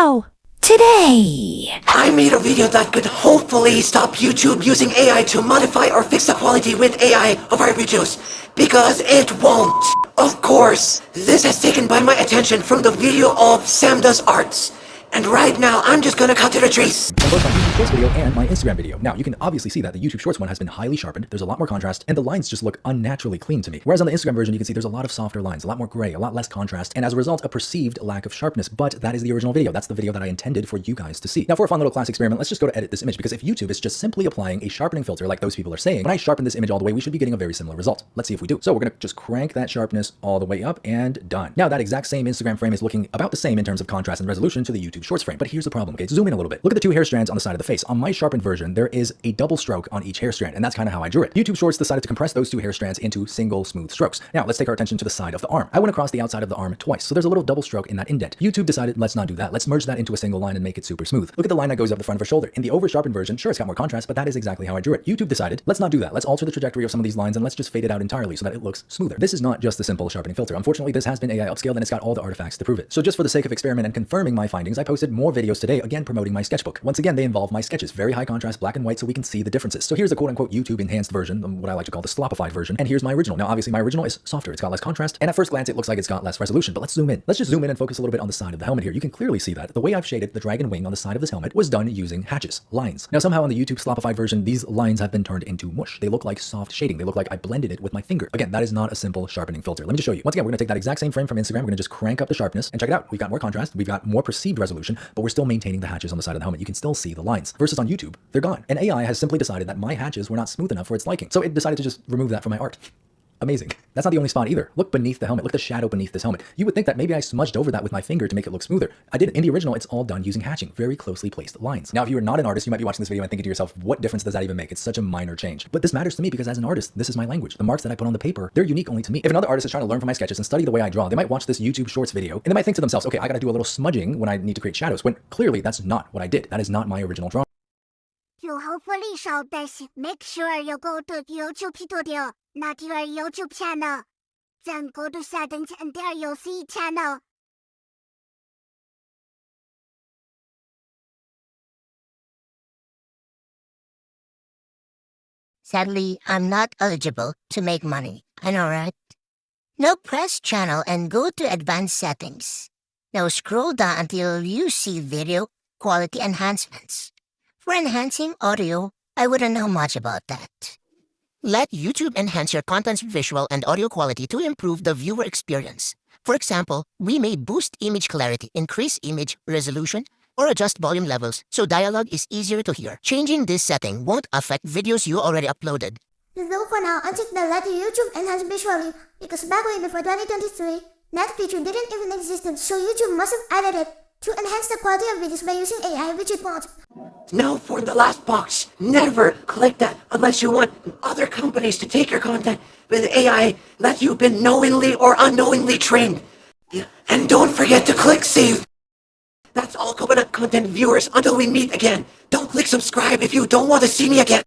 Wow! Today, I made a video that could hopefully stop YouTube using AI to modify or fix the quality with AI of our videos, because it won't. Of course, this has taken by my attention from the video of Sam Does Arts. And right now, I'm just gonna cut to the chase. From both my YouTube Shorts video and my Instagram video. Now, you can obviously see that the YouTube Shorts one has been highly sharpened, there's a lot more contrast, and the lines just look unnaturally clean to me. Whereas on the Instagram version, you can see there's a lot of softer lines, a lot more gray, a lot less contrast, and as a result, a perceived lack of sharpness. But that is the original video. That's the video that I intended for you guys to see. Now, for a fun little class experiment, let's just go to edit this image, because if YouTube is just simply applying a sharpening filter like those people are saying, when I sharpen this image all the way, we should be getting a very similar result. Let's see if we do. So we're gonna just crank that sharpness all the way up, and done. Now, that exact same Instagram frame is looking about the same in terms of contrast and resolution to the YouTube Shorts frame, but here's the problem. Okay, zoom in a little bit. Look at the two hair strands on the side of the face. On my sharpened version, there is a double stroke on each hair strand, and that's kind of how I drew it. YouTube Shorts decided to compress those two hair strands into single smooth strokes. Now, let's take our attention to the side of the arm. I went across the outside of the arm twice, so there's a little double stroke in that indent. YouTube decided, let's not do that. Let's merge that into a single line and make it super smooth. Look at the line that goes up the front of her shoulder. In the over-sharpened version, sure, it's got more contrast, but that is exactly how I drew it. YouTube decided, let's not do that. Let's alter the trajectory of some of these lines and let's just fade it out entirely so that it looks smoother. This is not just a simple sharpening filter. Unfortunately, this has been AI upscaled and it's got all the artifacts to prove it. So just for the sake of experiment and confirming my findings, I posted more videos today, again promoting my sketchbook. Once again, they involve my sketches, very high contrast, black and white, so we can see the differences. So here's a quote-unquote YouTube enhanced version, what I like to call the slopified version, and here's my original. Now, obviously, my original is softer, it's got less contrast, and at first glance, it looks like it's got less resolution, but let's zoom in. Let's just zoom in and focus a little bit on the side of the helmet here. You can clearly see that the way I've shaded the dragon wing on the side of this helmet was done using hatches, lines. Now, somehow on the YouTube slopified version, these lines have been turned into mush. They look like soft shading. They look like I blended it with my finger. Again, that is not a simple sharpening filter. Let me just show you. Once again, we're gonna take that exact same frame from Instagram, we're gonna just crank up the sharpness, and check it out. We've got more contrast, we've got more perceived resolution, but we're still maintaining the hatches on the side of the helmet. You can still see the lines. Versus on YouTube, they're gone. And AI has simply decided that my hatches were not smooth enough for its liking. So it decided to just remove that from my art. Amazing. That's not the only spot either. Look beneath the helmet. Look at the shadow beneath this helmet. You would think that maybe I smudged over that with my finger to make it look smoother. I didn't. In the original, it's all done using hatching, very closely placed lines. Now, if you are not an artist, you might be watching this video and thinking to yourself, what difference does that even make? It's such a minor change. But this matters to me because as an artist, this is my language. The marks that I put on the paper, they're unique only to me. If another artist is trying to learn from my sketches and study the way I draw, they might watch this YouTube Shorts video and they might think to themselves, okay, I gotta do a little smudging when I need to create shadows, when clearly that's not what I did. That is not my original drawing. To hopefully solve this, make sure you go to YouTube studio, not your YouTube channel. Then go to settings and there you'll see channel. Sadly, I'm not eligible to make money. I know, right? Now press channel and go to advanced settings. Now scroll down until you see video quality enhancements. For enhancing audio, I wouldn't know much about that. Let YouTube enhance your content's visual and audio quality to improve the viewer experience. For example, we may boost image clarity, increase image resolution, or adjust volume levels so dialogue is easier to hear. Changing this setting won't affect videos you already uploaded. Though for now, until the let YouTube enhance visually, because back way before 2023, that feature didn't even exist, so YouTube must have added it to enhance the quality of videos by using AI, which it won't. Now for the last box, never click that unless you want other companies to take your content with AI that you've been knowingly or unknowingly trained. And don't forget to click save. That's all Coconut Content viewers until we meet again. Don't click subscribe if you don't want to see me again.